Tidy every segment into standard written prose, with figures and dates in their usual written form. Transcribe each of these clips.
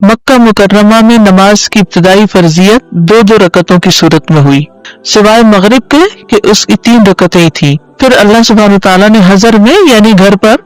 مکہ مکرمہ میں نماز کی ابتدائی فرضیت 2 رکعتوں کی صورت میں ہوئی، سوائے مغرب کے کہ اس کی 3 رکعتیں تھیں۔ پھر اللہ سبحانہ تعالیٰ نے حضر میں یعنی گھر پر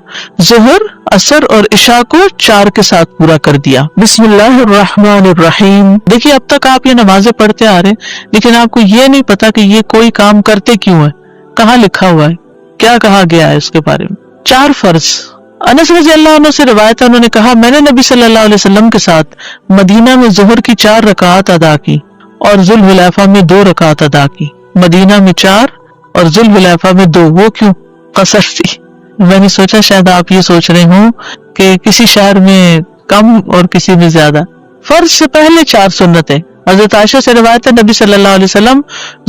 ظہر، عصر اور عشاء کو 4 کے ساتھ پورا کر دیا۔ بسم اللہ الرحمن الرحیم۔ دیکھیے اب تک آپ یہ نمازیں پڑھتے آ رہے ہیں، لیکن آپ کو یہ نہیں پتا کہ یہ کوئی کام کرتے کیوں ہے، کہاں لکھا ہوا ہے، کیا کہا گیا ہے اس کے بارے میں۔ 4 فرض۔ انس رضی اللہ عنہ سے روایت ہے، انہوں نے کہا میں نے نبی صلی اللہ علیہ وسلم کے ساتھ مدینہ میں ظہر کی 4 رکعات ادا کی اور ذوالحلیفہ میں 2 رکعات ادا کی۔ مدینہ میں 4 اور ذوالحلیفہ میں 2، وہ کیوں؟ قصر تھی۔ میں نے سوچا شاید آپ یہ سوچ رہے ہوں کہ کسی شہر میں کم اور کسی میں زیادہ۔ فرض سے پہلے 4 سنتیں۔ حضرت عائشہ سے روایت ہے نبی صلی اللہ علیہ وسلم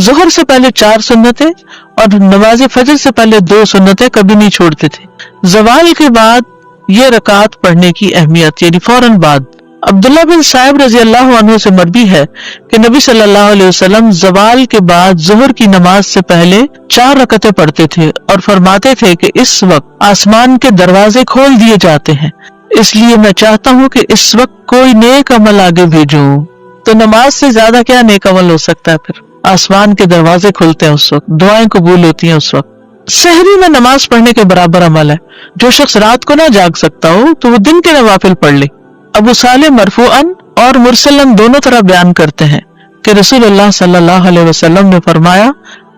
ظہر سے پہلے 4 سنتیں اور نماز فجر سے پہلے 2 سنتیں کبھی نہیں چھوڑتے تھے۔ زوال کے بعد یہ رکعات پڑھنے کی اہمیت، یعنی فوراً بعد۔ عبداللہ بن صائب رضی اللہ عنہ سے مروی ہے کہ نبی صلی اللہ علیہ وسلم زوال کے بعد ظہر کی نماز سے پہلے 4 رکعتیں پڑھتے تھے اور فرماتے تھے کہ اس وقت آسمان کے دروازے کھول دیے جاتے ہیں، اس لیے میں چاہتا ہوں کہ اس وقت کوئی نیک عمل آگے بھیجوں۔ تو نماز سے زیادہ کیا نیک عمل ہو سکتا ہے؟ پھر آسمان کے دروازے کھلتے ہیں اس وقت، دعائیں قبول ہوتی ہیں اس وقت۔ سحری میں نماز پڑھنے کے برابر عمل ہے۔ جو شخص رات کو نہ جاگ سکتا ہو تو وہ دن کے نوافل پڑھ لے۔ ابو صالح مرفوعاً اور مرسلاً دونوں طرح بیان کرتے ہیں کہ رسول اللہ صلی اللہ علیہ وسلم نے فرمایا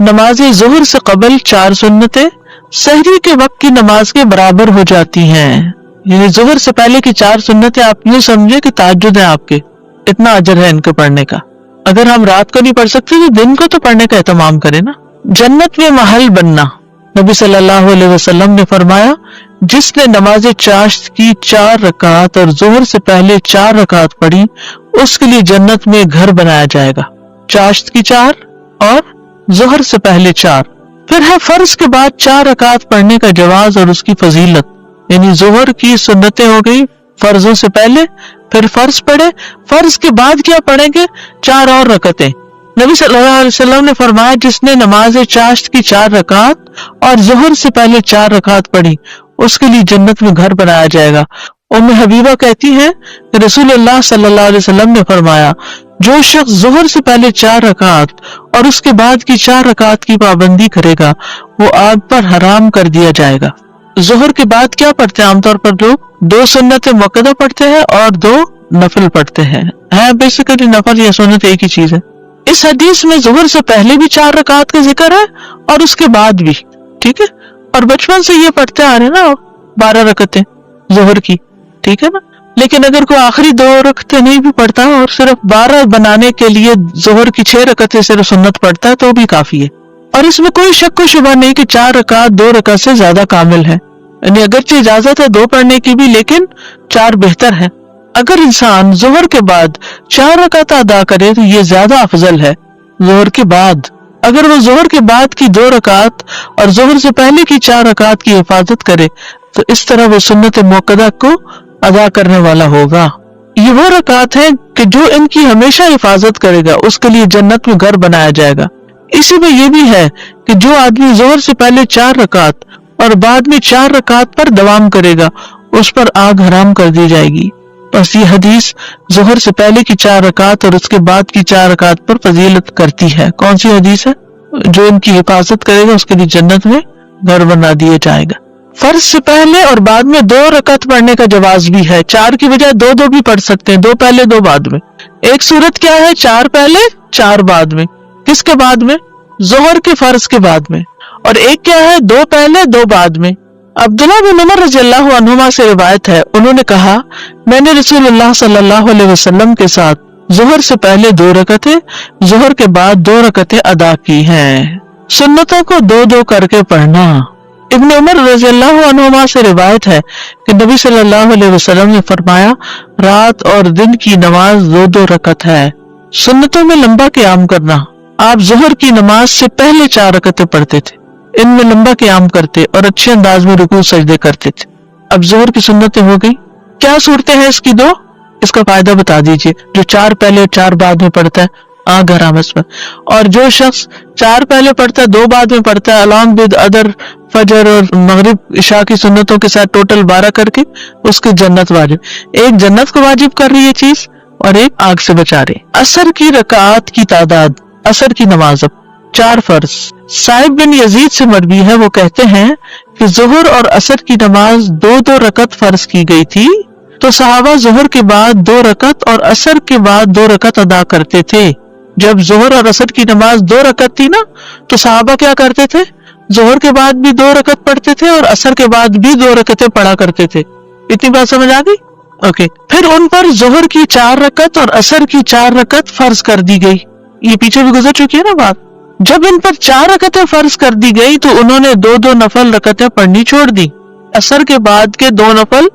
نماز ظہر سے قبل 4 سنتیں سحری کے وقت کی نماز کے برابر ہو جاتی ہیں۔ یعنی ظہر سے پہلے کی 4 سنتیں آپ یوں سمجھے کہ تہجد ہیں آپ کے، اتنا اجر ہے ان کے پڑھنے کا۔ اگر ہم رات کو نہیں پڑھ سکتے تو دن کو تو پڑھنے کا اہتمام کریں نا۔ جنت میں محل بننا۔ نبی صلی اللہ علیہ وسلم نے فرمایا جس نے نماز چاشت کی 4 رکعات اور ظہر سے پہلے 4 رکعات پڑھی اس کے لیے جنت میں گھر بنایا جائے گا۔ چاشت کی 4 اور ظہر سے پہلے 4۔ پھر ہے فرض کے بعد 4 رکعات پڑھنے کا جواز اور اس کی فضیلت، یعنی ظہر کی سنتیں ہو گئی فرضوں سے پہلے، پھر فرض پڑھے، فرض کے بعد کیا پڑھیں گے؟ 4 اور رکعتیں۔ نبی صلی اللہ علیہ وسلم نے فرمایا جس نے نماز چاشت کی 4 رکعات اور ظہر سے پہلے 4 رکعات پڑھی اس کے لیے جنت میں گھر بنایا جائے گا۔ ام حبیبہ کہتی ہے کہ رسول اللہ صلی اللہ علیہ وسلم نے فرمایا جو شخص ظہر سے پہلے 4 رکعات اور اس کے بعد کی 4 رکعات کی پابندی کرے گا وہ آگ پر حرام کر دیا جائے گا۔ ظہر کے بعد کیا پڑھتے ہیں عام طور پر لوگ؟ 2 سنت مؤکدہ پڑھتے ہیں اور 2 نفل پڑھتے ہیں۔ بیسیکلی نفل یا سنت ایک ہی چیز ہے۔ اس حدیث میں ظہر سے پہلے بھی 4 رکعات کا ذکر ہے اور اس کے بعد بھی، ٹھیک ہے؟ اور بچپن سے یہ پڑھتے آ رہے ہیں نا 12 رکعتیں ظہر کی، ٹھیک ہے نا؟ لیکن اگر کوئی آخری 2 رکعتیں نہیں بھی پڑھتا اور صرف 12 بنانے کے لیے ظہر کی 6 رکعتیں صرف سنت پڑھتا ہے تو بھی کافی ہے۔ اور اس میں کوئی شک و شبہ نہیں کہ 4 رکعت 2 رکعت سے زیادہ کامل ہے، یعنی اگرچہ اجازت ہے 2 پڑھنے کی بھی لیکن 4 بہتر ہے۔ اگر انسان ظہر کے بعد 4 رکعت ادا کرے تو یہ زیادہ افضل ہے ظہر کے بعد۔ اگر وہ ظہر کے بعد کی 2 رکعت اور ظہر سے پہلے کی 4 رکعت کی حفاظت کرے تو اس طرح وہ سنت مؤکدہ کو ادا کرنے والا ہوگا۔ یہ وہ رکعت ہیں کہ جو ان کی ہمیشہ حفاظت کرے گا اس کے لیے جنت میں گھر بنایا جائے گا۔ اسی میں یہ بھی ہے کہ جو آدمی ظہر سے پہلے 4 رکعت اور بعد میں 4 رکعت پر دوام کرے گا اس پر آگ حرام کر دی جائے گی۔ بس یہ حدیث ظہر سے پہلے کی 4 رکعت اور اس کے بعد کی 4 رکعت پر فضیلت کرتی ہے۔ کون سی حدیث ہے؟ جو ان کی حفاظت کرے گا اس کے لیے جنت میں گھر بنا دیا جائے گا۔ فرض سے پہلے اور بعد میں 2 رکعت پڑھنے کا جواز بھی ہے، 4 کی بجائے 2 بھی پڑھ سکتے ہیں، 2 پہلے 2 بعد میں۔ ایک صورت کیا ہے؟ 4 پہلے 4 بعد میں۔ کس کے بعد میں؟ ظہر کے فرض کے بعد میں۔ اور ایک کیا ہے؟ 2 پہلے 2 بعد میں۔ عبداللہ بن عمر رضی اللہ عنہما سے روایت ہے انہوں نے کہا میں نے رسول اللہ صلی اللہ علیہ وسلم کے ساتھ ظہر سے پہلے 2 رکعتیں ظہر کے بعد 2 رکعتیں ادا کی ہیں۔ سنتوں کو 2 کر کے پڑھنا۔ ابن عمر رضی اللہ عنہما سے روایت ہے کہ نبی صلی اللہ علیہ وسلم نے فرمایا رات اور دن کی نماز 2 رکعت ہے۔ سنتوں میں لمبا قیام کرنا۔ آپ ظہر کی نماز سے پہلے 4 رکعتیں پڑھتے تھے، ان میں لمبا قیام کرتے اور اچھے انداز میں رکوع سجدے کرتے تھے۔ اب ظہر کی سنتیں ہو گئی، کیا صورتیں ہیں اس کی 2؟ اس کا فائدہ بتا دیجئے۔ جو 4 پہلے اور 4 بعد میں پڑھتا ہے گھر آمد پر. اور جو شخص 4 پہلے پڑھتا ہے 2 بعد میں پڑھتا ہے along with other فجر اور مغرب عشاء کی سنتوں کے ساتھ ٹوٹل 12 کر کے اس کی جنت واجب. ایک جنت کو واجب کر رہی ہے چیز اور ایک آگ سے بچا رہی. عصر کی رکعات کی تعداد. عصر کی نماز اب 4 فرض. صاحب بن یزید سے مروی ہے، وہ کہتے ہیں کہ ظہر اور عصر کی نماز 2 رکعت فرض کی گئی تھی تو صحابہ ظہر کے بعد 2 رکعت اور عصر کے بعد 2 رکعت ادا کرتے تھے. جب ظہر اور عصر کی نماز 2 رکعت تھی نا تو صحابہ کیا کرتے تھے؟ ظہر کے بعد بھی 2 رکعت پڑھتے تھے اور عصر کے بعد بھی 2 رکعتیں پڑھا کرتے تھے. اتنی بات سمجھ آ گئی؟ اوکے. پھر ان پر ظہر کی 4 رکعت اور عصر کی 4 رکعت فرض کر دی گئی. یہ پیچھے بھی گزر چکی ہے نا بات. جب ان پر 4 رکعتیں فرض کر دی گئی تو انہوں نے 2 نفل رکعتیں پڑھنی چھوڑ دی. عصر کے بعد کے 2 نفل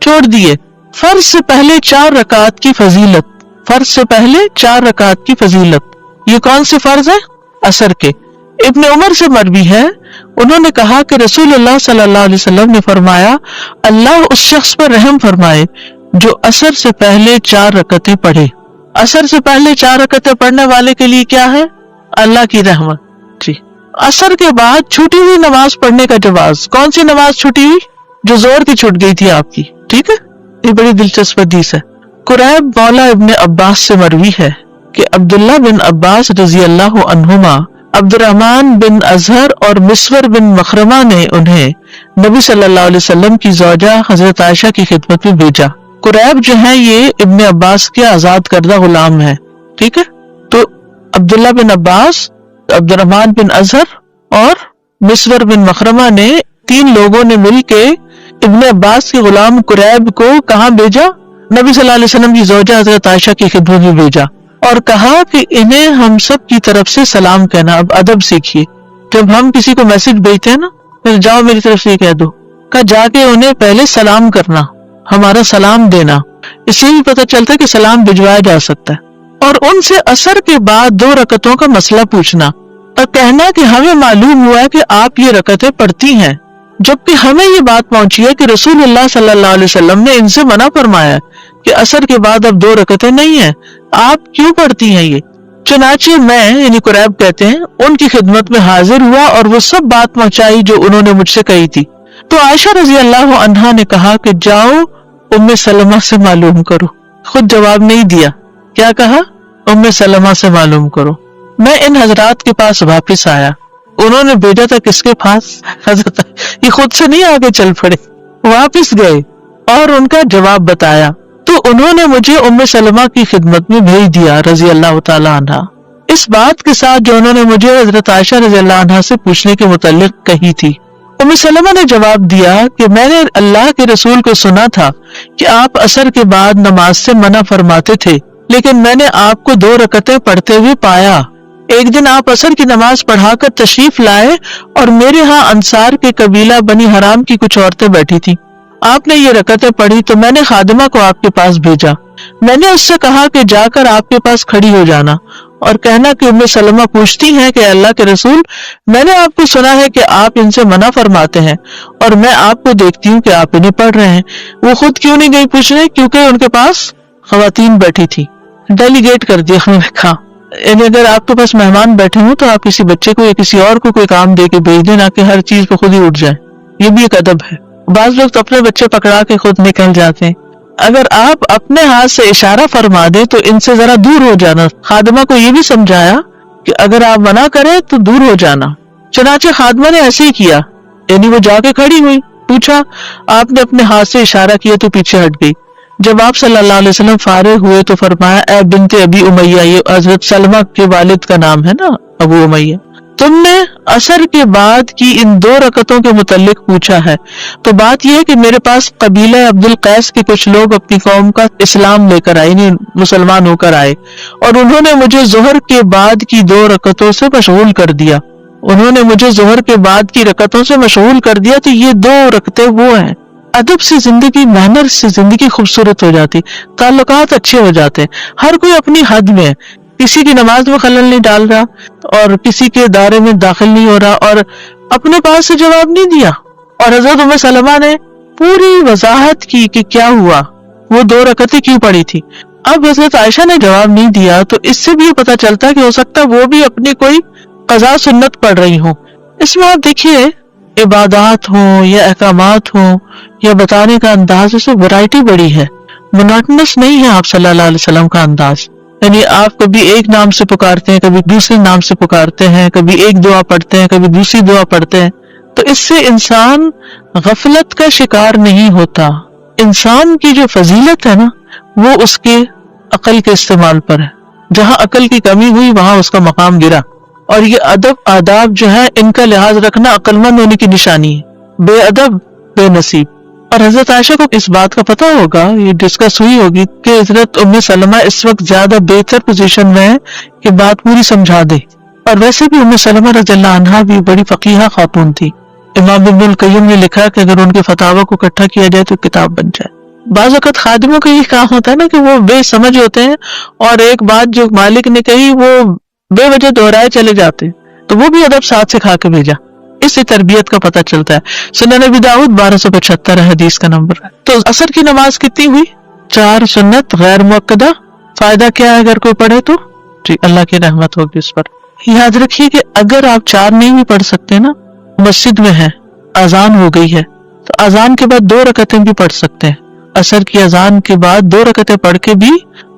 چھوڑ دیے. فرض سے پہلے 4 رکعت کی فضیلت. فرض سے پہلے 4 رکعت کی فضیلت. یہ کون سے فرض ہیں؟ عصر کے. ابن عمر سے مروی ہے، انہوں نے کہا کہ رسول اللہ صلی اللہ علیہ وسلم نے فرمایا اللہ اس شخص پر رحم فرمائے جو عصر سے پہلے 4 رکعتیں پڑھے. عصر سے پہلے 4 رکعتیں پڑھنے والے کے لیے کیا ہے؟ اللہ کی رحمت. جی. عصر کے بعد چھوٹی ہوئی نماز پڑھنے کا جواز. کون سی نماز چھوٹی ہوئی؟ جو زور کی چھوٹ گئی تھی آپ کی. ٹھیک ہے، یہ بڑی دلچسپ حدیث ہے. قریب مولا ابن عباس سے مروی ہے کہ عبداللہ بن عباس رضی اللہ عنہما عبد الرحمن بن اظہر اور مسور بن مخرمہ نے انہیں نبی صلی اللہ علیہ وسلم کی زوجہ حضرت عائشہ کی خدمت میں بھیجا. قریب جو ہے یہ ابن عباس کے آزاد کردہ غلام ہے. ٹھیک ہے، تو عبداللہ بن عباس، عبد الرحمن بن اظہر اور مسور بن مخرمہ نے 3 لوگوں نے مل کے ابن عباس کے غلام قریب کو کہاں بھیجا؟ نبی صلی اللہ علیہ وسلم کی زوجہ حضرت عائشہ کی خدمت میں بھیجا اور کہا کہ انہیں ہم سب کی طرف سے سلام کہنا. اب ادب سیکھیے. جب ہم کسی کو میسج بھیجتے ہیں نا پھر جاؤ میری طرف سے یہ کہہ دو کہ جا کے انہیں پہلے سلام کرنا، ہمارا سلام دینا. اس سے بھی پتہ چلتا ہے کہ سلام بھجوایا جا سکتا ہے. اور ان سے عصر کے بعد 2 رکعتوں کا مسئلہ پوچھنا اور کہنا کہ ہمیں معلوم ہوا ہے کہ آپ یہ رکعتیں پڑھتی ہیں، جبکہ ہمیں یہ بات پہنچی ہے کہ رسول اللہ صلی اللہ علیہ وسلم نے ان سے منع فرمایا کہ عصر کے بعد اب 2 رکعتیں نہیں ہیں، آپ کیوں پڑھتی ہیں یہ؟ چنانچہ میں یعنی قریب کہتے ہیں ان کی خدمت میں حاضر ہوا اور وہ سب بات پہنچائی جو انہوں نے مجھ سے کہی تھی. تو عائشہ رضی اللہ عنہا نے کہا کہ جاؤ ام سلمہ سے معلوم کرو. خود جواب نہیں دیا، کیا کہا؟ ام سلمہ سے معلوم کرو. میں ان حضرات کے پاس واپس آیا. انہوں نے بھیجا تھا کس کے پاس؟ حضرت. یہ خود سے نہیں آگے چل پڑے، واپس گئے اور ان کا جواب بتایا. تو انہوں نے مجھے ام سلمہ کی خدمت میں بھیج دیا رضی اللہ تعالی عنہ، اس بات کے ساتھ جو انہوں نے مجھے حضرت عائشہ رضی اللہ عنہ سے پوچھنے کے متعلق کہی تھی. ام سلمہ نے جواب دیا کہ میں نے اللہ کے رسول کو سنا تھا کہ آپ عصر کے بعد نماز سے منع فرماتے تھے، لیکن میں نے آپ کو 2 رکعتیں پڑھتے ہوئے پایا. ایک دن آپ عصر کی نماز پڑھا کر تشریف لائے اور میرے ہاں انصار کے قبیلہ بنی حرام کی کچھ عورتیں بیٹھی تھی. آپ نے یہ رکعتیں پڑھی تو میں نے خادمہ کو آپ کے پاس بھیجا. میں نے اس سے کہا کہ جا کر آپ کے پاس کھڑی ہو جانا اور کہنا کہ ام سلمہ پوچھتی ہیں کہ اللہ کے رسول، میں نے آپ کو سنا ہے کہ آپ ان سے منع فرماتے ہیں اور میں آپ کو دیکھتی ہوں کہ آپ انہیں پڑھ رہے ہیں. وہ خود کیوں نہیں گئی پوچھنے؟ کیونکہ ان کے پاس خواتین بیٹھی تھی. ڈیلیگیٹ کر دیا ہم نے کہا. یعنی اگر آپ کے پاس مہمان بیٹھے ہوں تو آپ کسی بچے کو یا کسی اور کو کوئی کام دے کے بھیج دیں، نہ کہ ہر چیز پہ خود ہی اٹھ جائیں. یہ بھی ایک ادب ہے. بعض لوگ تو اپنے بچے پکڑا کے خود نکل جاتے ہیں. اگر آپ اپنے ہاتھ سے اشارہ فرما دیں تو ان سے ذرا دور ہو جانا. خادمہ کو یہ بھی سمجھایا کہ اگر آپ منع کریں تو دور ہو جانا. چنانچہ خادمہ نے ایسے ہی کیا، یعنی وہ جا کے کھڑی ہوئی. پوچھا، آپ نے اپنے ہاتھ سے اشارہ کیا تو پیچھے ہٹ گئی. جب آپ صلی اللہ علیہ وسلم فارغ ہوئے تو فرمایا، اے بنت ابی امیہ، یہ حضرت سلمہ کے والد کا نام ہے نا، ابو امیہ، تم نے عصر کے بعد کی ان 2 رکعتوں کے متعلق پوچھا ہے تو بات یہ ہے کہ میرے پاس قبیلہ عبد القیس کے کچھ لوگ اپنی قوم کا اسلام لے کر آئے، یعنی مسلمان ہو کر آئے، اور انہوں نے مجھے ظہر کے بعد کی 2 رکعتوں سے مشغول کر دیا. انہوں نے مجھے ظہر کے بعد کی رکعتوں سے مشغول کر دیا. تو یہ 2 رکعتیں وہ ہیں. ادب سے زندگی، مینر سے زندگی خوبصورت ہو جاتی، تعلقات اچھے ہو جاتے ہیں. ہر کوئی اپنی حد میں ہے، کسی کی نماز میں خلل نہیں ڈال رہا اور کسی کے دائرے میں داخل نہیں ہو رہا، اور اپنے پاس سے جواب نہیں دیا. اور حضرت ام سلمہ نے پوری وضاحت کی کہ کیا ہوا، وہ 2 رکعتیں کیوں پڑھی تھی. اب حضرت عائشہ نے جواب نہیں دیا تو اس سے بھی یہ پتا چلتا ہے کہ ہو سکتا ہے وہ بھی اپنی کوئی قضا سنت پڑھ رہی ہوں. اس میں آپ دیکھیے عبادات ہوں یا احکامات ہوں یا بتانے کا انداز، اس میں ورائٹی بڑی ہے، مونوٹنس نہیں ہے آپ صلی اللہ علیہ وسلم کا انداز. یعنی آپ کبھی ایک نام سے پکارتے ہیں، کبھی دوسرے نام سے پکارتے ہیں، کبھی ایک دعا پڑھتے ہیں، کبھی دوسری دعا پڑھتے ہیں. تو اس سے انسان غفلت کا شکار نہیں ہوتا. انسان کی جو فضیلت ہے نا وہ اس کے عقل کے استعمال پر ہے. جہاں عقل کی کمی ہوئی وہاں اس کا مقام گرا. اور یہ ادب آداب جو ہے ان کا لحاظ رکھنا عقل مند ہونے کی نشانی ہے. بے ادب بے نصیب. اور حضرت عائشہ کو اس بات کا پتہ ہوگا، یہ ڈسکس ہوئی ہوگی کہ حضرت ام سلمہ اس وقت زیادہ بہتر پوزیشن میں ہے کہ بات پوری سمجھا دے. اور ویسے بھی ام سلمہ رضی اللہ عنہا بھی بڑی فقیہہ خاتون تھی. امام ابن القیم نے لکھا کہ اگر ان کے فتاوی کو اکٹھا کیا جائے تو کتاب بن جائے. بعض اوقات خادموں کا یہ کام ہوتا ہے نا کہ وہ بے سمجھ ہوتے ہیں اور ایک بات جو مالک نے کہی وہ بے وجہ دہرائے چلے جاتے، تو وہ بھی ادب ساتھ سکھا کے بھیجا. اس سے تربیت کا پتہ چلتا ہے. سنن ابی داؤد 1275 ہے حدیث کا نمبر ہے. تو عصر کی نماز کتنی ہوئی؟ 4 سنت غیر مؤکدہ. فائدہ کیا ہے اگر کوئی پڑھے تو؟ جی اللہ کی رحمت ہوگی اس پر. یاد رکھیے کہ اگر آپ 4 نہیں بھی پڑھ سکتے نا، مسجد میں ہے، اذان ہو گئی ہے، تو اذان کے بعد 2 رکعتیں بھی پڑھ سکتے ہیں. عصر کی اذان کے بعد 2 رکعتیں پڑھ کے بھی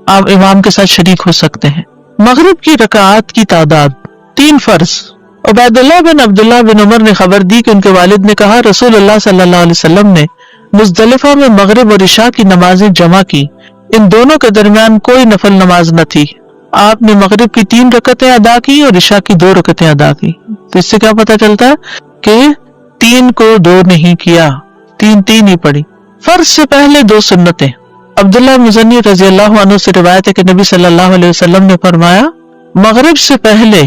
آپ امام کے ساتھ شریک ہو سکتے ہیں. مغرب کی رکعات کی تعداد 3 فرض. عبید اللہ بن عبداللہ بن عمر نے خبر دی کہ ان کے والد نے کہا رسول اللہ صلی اللہ علیہ وسلم نے مزدلفہ میں مغرب اور عشاء کی نمازیں جمع کی. ان دونوں کے درمیان کوئی نفل نماز نہ تھی. آپ نے مغرب کی 3 رکعتیں ادا کی اور عشاء کی 2 رکعتیں ادا کی. تو اس سے کیا پتہ چلتا ہے کہ 3 کو 2 نہیں کیا، 3 ہی پڑھی. فرض سے پہلے 2 سنتیں. عبداللہ مزنی رضی اللہ عنہ سے روایت ہے کہ نبی صلی اللہ علیہ وسلم نے فرمایا مغرب سے پہلے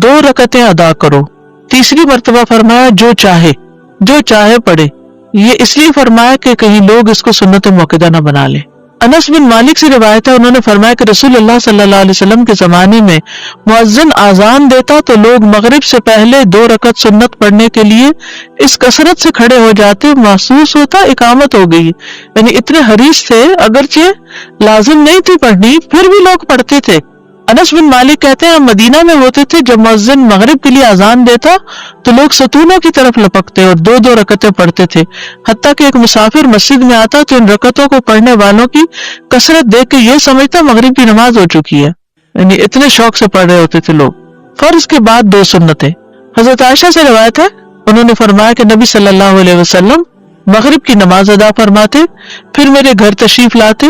2 رکعتیں ادا کرو. تیسری مرتبہ فرمایا جو چاہے پڑھے. یہ اس لیے فرمایا کہ کہیں لوگ اس کو سنت موقدہ نہ بنا لیں. انس بن مالک سے روایت ہے، انہوں نے فرمایا کہ رسول اللہ صلی اللہ علیہ وسلم کے زمانے میں مؤذن آذان دیتا تو لوگ مغرب سے پہلے 2 رکعت سنت پڑھنے کے لیے اس کثرت سے کھڑے ہو جاتے، محسوس ہوتا اقامت ہو گئی. یعنی اتنے حریص تھے، اگرچہ لازم نہیں تھی پڑھنی پھر بھی لوگ پڑھتے تھے. انس بن مالک کہتے ہیں ہم مدینہ میں ہوتے تھے، جب مؤذن مغرب کے لیے اذان دیتا تو لوگ ستونوں کی طرف لپکتے اور 2 رکعتیں پڑھتے تھے. حتیٰ کہ ایک مسافر مسجد میں آتا تو ان رکعتوں کو پڑھنے والوں کی کثرت دیکھ کے یہ سمجھتا مغرب کی نماز ہو چکی ہے. یعنی اتنے شوق سے پڑھ رہے ہوتے تھے لوگ. فرض کے بعد 2 سنتیں. حضرت عائشہ سے روایت ہے، انہوں نے فرمایا کہ نبی صلی اللہ علیہ وسلم مغرب کی نماز ادا فرماتے، پھر میرے گھر تشریف لاتے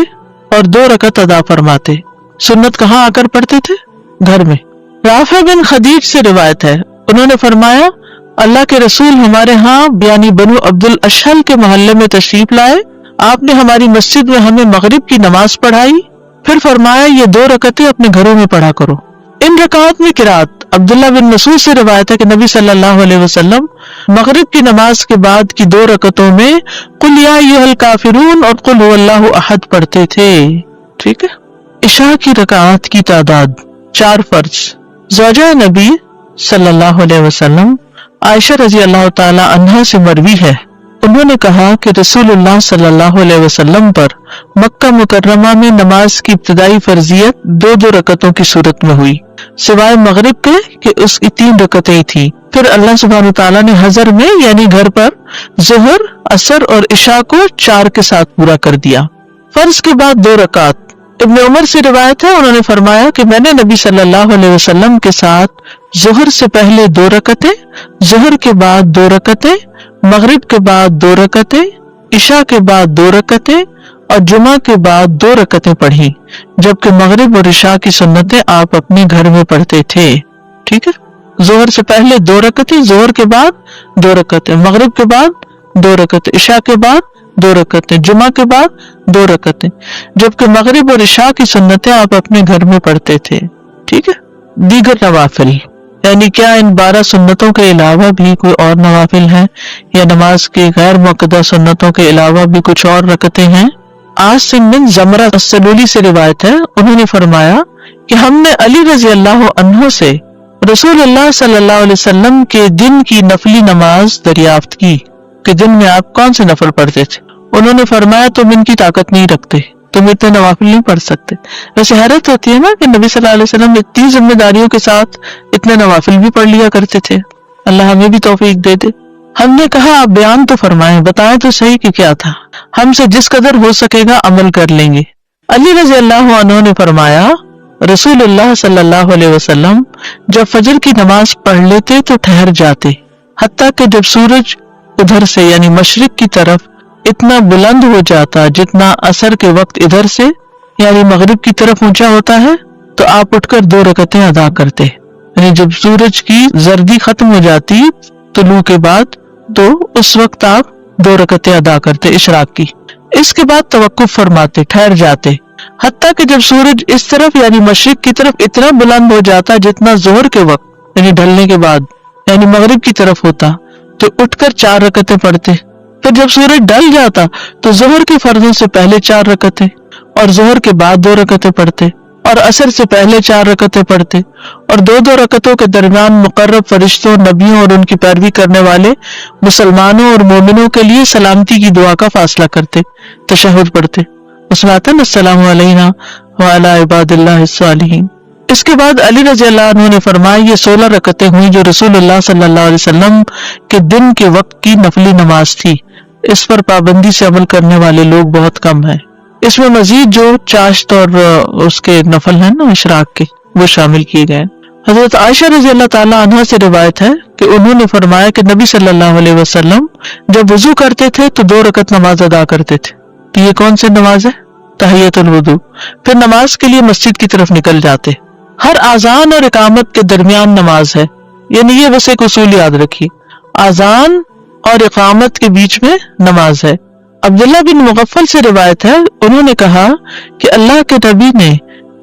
اور 2 رکعت ادا فرماتے. سنت کہاں آ کر پڑھتے تھے؟ گھر میں. رافع بن خدیج سے روایت ہے، انہوں نے فرمایا اللہ کے رسول ہمارے ہاں یعنی بنو عبد الاشہل کے محلے میں تشریف لائے. آپ نے ہماری مسجد میں ہمیں مغرب کی نماز پڑھائی، پھر فرمایا یہ 2 رکعتیں اپنے گھروں میں پڑھا کرو. ان رکعات میں قرات. عبداللہ بن مسعود سے روایت ہے کہ نبی صلی اللہ علیہ وسلم مغرب کی نماز کے بعد کی 2 رکعتوں میں قل یا ایھا الکافرون اور قل ھو اللہ احد پڑھتے تھے. ٹھیک ہے. عشاء کی رکعات کی تعداد 4 فرض. زوجہ نبی صلی اللہ علیہ وسلم عائشہ رضی اللہ تعالی عنہا سے مروی ہے، انہوں نے کہا کہ رسول اللہ صلی اللہ علیہ وسلم پر مکہ مکرمہ میں نماز کی ابتدائی فرضیت 2 رکعتوں کی صورت میں ہوئی، سوائے مغرب کے کہ اس کی 3 رکعتیں تھیں. پھر اللہ سبحانہ تعالیٰ نے حضر میں یعنی گھر پر ظہر، عصر اور عشاء کو 4 کے ساتھ پورا کر دیا. فرض کے بعد 2 رکعت. ابن عمر سے روایت ہے، انہوں نے فرمایا کہ میں نے نبی صلی اللہ علیہ وسلم کے ساتھ ظہر سے پہلے 2 رکعتیں، ظہر کے بعد 2 رکعتیں، مغرب کے بعد 2 رکعتیں، عشاء کے بعد 2 رکعتیں اور جمعہ کے بعد 2 رکعتیں پڑھی، جبکہ مغرب اور عشاء کی سنتیں آپ اپنے گھر میں پڑھتے تھے. ٹھیک ہے. ظہر سے پہلے 2 رکعتیں، ظہر کے بعد 2 رکعتیں، مغرب کے بعد 2 رکعتیں، عشاء کے بعد 2 رکعتیں، جمعہ کے بعد 2 رکعتیں، جبکہ مغرب اور عشاء کی سنتیں آپ اپنے گھر میں پڑھتے تھے. ٹھیک ہے. دیگر نوافل یعنی کیا ان 12 سنتوں کے علاوہ بھی کوئی اور نوافل ہیں یا نماز کے غیر مؤکدہ سنتوں کے علاوہ بھی کچھ اور رکعتیں ہیں؟ عاصم بن زمرہ السلولی سے روایت ہے، انہوں نے فرمایا کہ ہم نے علی رضی اللہ عنہ سے رسول اللہ صلی اللہ علیہ وسلم کے دن کی نفلی نماز دریافت کی کہ دن میں آپ کون سے نفل پڑھتے تھے. انہوں نے فرمایا تم ان کی طاقت نہیں رکھتے تم اتنے نوافل نہیں پڑھ سکتے. ویسے حیرت ہوتی ہے نا کہ نبی صلی اللہ علیہ وسلم اتنی ذمہ داریوں کے ساتھ اتنے نوافل بھی پڑھ لیا کرتے تھے. اللہ ہمیں بھی توفیق دے دے. ہم نے کہا آپ بیان تو فرمائیں، بتائیں تو صحیح کہ کیا تھا، ہم سے جس قدر ہو سکے گا عمل کر لیں گے. علی رضی اللہ عنہ نے فرمایا رسول اللہ صلی اللہ علیہ وسلم جب فجر کی نماز پڑھ لیتے تو ٹھہر جاتے، حتیٰ کہ جب سورج ادھر سے یعنی مشرق کی طرف اتنا بلند ہو جاتا جتنا عصر کے وقت ادھر سے یعنی مغرب کی طرف اونچا ہوتا ہے تو آپ اٹھ کر 2 رکعتیں ادا کرتے. یعنی جب سورج کی زردی ختم ہو جاتی طلوع کے بعد تو اس وقت آپ 2 رکعتیں ادا کرتے اشراق کی. اس کے بعد توقف فرماتے، ٹھہر جاتے، حتیٰ کہ جب سورج اس طرف یعنی مشرق کی طرف اتنا بلند ہو جاتا جتنا ظہر کے وقت یعنی ڈھلنے کے بعد یعنی مغرب کی طرف ہوتا تو اٹھ کر 4 رکعتیں پڑھتے. پھر جب سورج ڈھل جاتا تو ظہر کے فرضوں سے پہلے 4 رکعتیں اور ظہر کے بعد 2 رکعتیں پڑھتے اور عصر سے پہلے 4 رکعتیں پڑھتے اور 2 رکعتوں کے درمیان مقرب فرشتوں، نبیوں اور ان کی پیروی کرنے والے مسلمانوں اور مومنوں کے لیے سلامتی کی دعا کا فاصلہ کرتے، تشہد پڑھتے. اس میں آتا ہے السلام علینا وعلی عباد اللہ الصالحین. اس کے بعد علی رضی اللہ عنہ نے فرمایا یہ 16 رکعتیں ہوئیں جو رسول اللہ صلی اللہ علیہ وسلم کے دن کے وقت کی نفلی نماز تھی. اس پر پابندی سے عمل کرنے والے لوگ بہت کم ہیں. اس میں مزید جو چاشت اور اس کے نفل ہیں نا اشراق کے وہ شامل کیے گئے. حضرت عائشہ رضی اللہ تعالیٰ عنہ سے روایت ہے کہ انہوں نے فرمایا کہ نبی صلی اللہ علیہ وسلم جب وضو کرتے تھے تو 2 رکعت نماز ادا کرتے تھے. تو یہ کون سی نماز ہے؟ تحیۃ الوضو. پھر نماز کے لیے مسجد کی طرف نکل جاتے. ہر اذان اور اقامت کے درمیان نماز ہے، یعنی یہ بس ایک اصول یاد رکھیے، اذان اور اقامت کے بیچ میں نماز ہے. عبداللہ بن مغفل سے روایت ہے انہوں نے کہا کہ اللہ کے نبی نے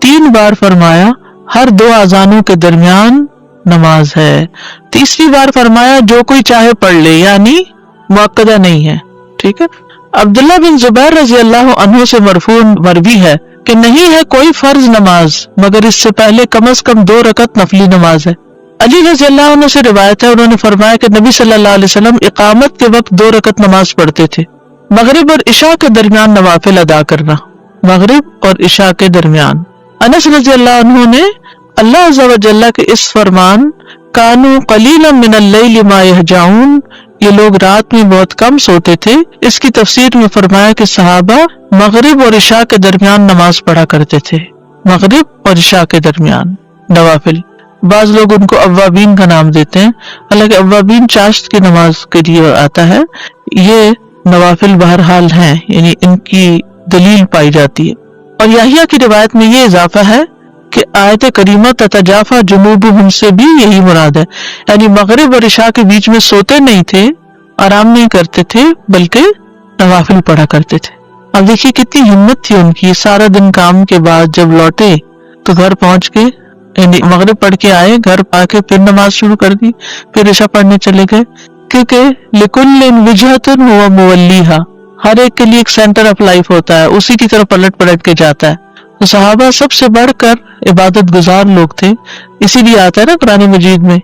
3 بار فرمایا ہر 2 اذانوں کے درمیان نماز ہے. تیسری بار فرمایا جو کوئی چاہے پڑھ لے، یعنی مؤکدہ نہیں ہے. ٹھیک ہے. عبداللہ بن زبیر رضی اللہ عنہ سے مرفوع مروی ہے کہ نہیں ہے کوئی فرض نماز مگر اس سے پہلے کم از کم 2 رکعت نفلی نماز ہے. علی رضی اللہ عنہ سے روایت ہے انہوں نے فرمایا کہ نبی صلی اللہ علیہ وسلم اقامت کے وقت 2 رکعت نماز پڑھتے تھے. مغرب اور عشاء کے درمیان نوافل ادا کرنا، مغرب اور عشاء کے درمیان. انس رضی اللہ عنہ نے اللہ عز و جل کے اس فرمان کانوا قلیلا من اللیل ما یہجعون، یہ لوگ رات میں بہت کم سوتے تھے، اس کی تفسیر میں فرمایا کہ صحابہ مغرب اور عشاء کے درمیان نماز پڑھا کرتے تھے. مغرب اور عشاء کے درمیان نوافل. بعض لوگ ان کو اوابین کا نام دیتے ہیں، حالانکہ اوابین چاشت کی نماز کے لیے آتا ہے. یہ نوافل بہرحال ہیں، یعنی ان کی دلیل پائی جاتی ہے. اور یحییٰ کی روایت میں یہ اضافہ ہے کہ آیت کریمہ تتجافی جنوبہم سے بھی یہی مراد ہے، یعنی مغرب اور عشاء کے بیچ میں سوتے نہیں تھے، آرام نہیں کرتے تھے، بلکہ نوافل پڑھا کرتے تھے. اب دیکھیے کتنی ہمت تھی ان کی. سارا دن کام کے بعد جب لوٹے تو گھر پہنچ کے یعنی مغرب پڑھ کے آئے، گھر آ کے پھر نماز شروع کر دی، پھر عشاء پڑھنے چلے گئے. کیونکہ لِكُلٍّ وِجْهَةٌ هُوَ مُوَلِّيهَا، ہر ایک کے لیے ایک سینٹر آف لائف ہوتا ہے، اسی کی طرف پلٹ پلٹ کے جاتا ہے. تو صحابہ سب سے بڑھ کر عبادت گزار لوگ تھے. اسی لیے آتا ہے نا قرآن مجید میں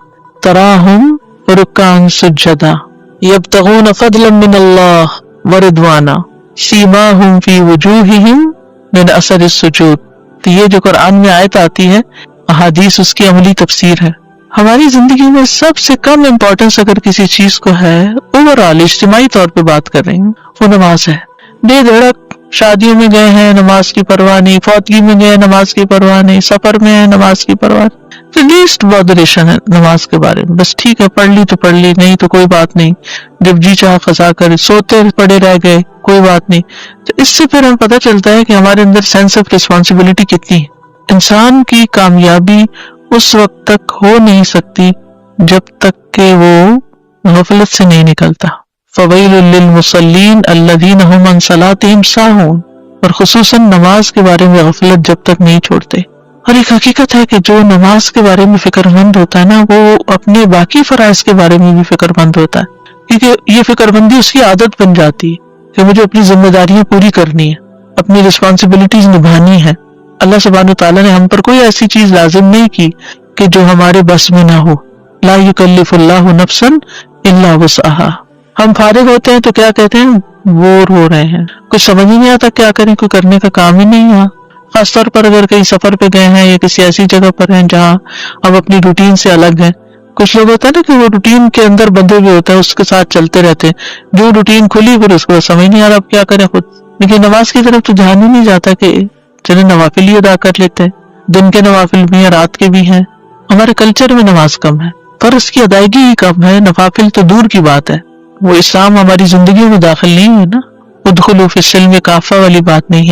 تَرَاهُمْ رُكَّعًا سُجَّدًا يَبْتَغُونَ فَضْلًا مِّنَ اللَّهِ وَرِضْوَانًا سِيمَاهُمْ فِي وُجُوهِهِمْ مِنْ أَثَرِ السُّجُودِ. تو یہ جو قرآن میں آیت آتی ہے، احادیث اس کی عملی تفسیر ہے. ہماری زندگی میں سب سے کم امپورٹنس اگر کسی چیز کو ہے، اوورآل اجتماعی طور پہ بات کر رہی ہوں، وہ نماز ہے. بے دھڑک شادیوں میں گئے ہیں نماز کی پرواہ نہیں، فوتگی میں گئے نماز کی پرواہ نہیں، سفر میں ہے نماز کی پرواہ نہیں. لیسٹ بادریشن ہے نماز کے بارے میں، بس ٹھیک ہے پڑھ لی تو پڑھ لی، نہیں تو کوئی بات نہیں، جب جی چاہ قضا کر، سوتے پڑے رہ گئے کوئی بات نہیں. تو اس سے پھر ہمیں پتہ چلتا ہے کہ ہمارے اندر سینس آف ریسپانسبلٹی کتنی ہے. انسان کی کامیابی اس وقت تک ہو نہیں سکتی جب تک کہ وہ غفلت سے نہیں نکلتا. فَوَيْلٌ لِّلْمُصَلِّينَ الَّذِينَ هُمْ عَنْ صَلَاتِهِمْ سَاهُونَ، اور خصوصاً نماز کے بارے میں غفلت جب تک نہیں چھوڑتے. اور ایک حقیقت ہے کہ جو نماز کے بارے میں فکر مند ہوتا ہے نا، وہ اپنے باقی فرائض کے بارے میں بھی فکر مند ہوتا ہے، کیونکہ یہ فکر مندی اس کی عادت بن جاتی ہے کہ مجھے اپنی ذمہ داریاں پوری کرنی ہے، اپنی رسپانسبلٹیز نبھانی ہے. اللہ سبحانہ تعالیٰ نے ہم پر کوئی ایسی چیز لازم نہیں کی کہ جو ہمارے بس میں نہ ہو. لا یکلف اللہ نفسا الا وسعها. ہم فارغ ہوتے ہیں تو کیا کہتے ہیں؟ بور ہو رہے ہیں، کچھ سمجھ ہی نہیں آتا کیا کریں، کوئی کرنے کا کام ہی نہیں ہے. خاص طور پر اگر کہیں سفر پہ گئے ہیں یا کسی ایسی جگہ پر ہیں جہاں اب اپنی روٹین سے الگ ہیں. کچھ لوگ ہوتا ہے نا کہ وہ روٹین کے اندر بندھے ہوئے ہوتا ہے، اس کے ساتھ چلتے رہتے ہیں، جو روٹین کھلی پھر اس کو سمجھ نہیں آ رہا اب کیا کریں خود. لیکن نماز کی طرف تو دھیان ہی نہیں جاتا کہ چلے نوافل ہی ادا کر لیتے ہیں. دن کے نوافل بھی ہیں، رات کے بھی ہیں. ہمارے کلچر میں نماز کم ہے، فرض کی ادائیگی ہی کم ہے، نوافل تو دور کی بات ہے. وہ اسلام ہماری زندگیوں میں داخل نہیں ہے نا. ادخلوا فی السلم کافہ والی بات نہیں ہے.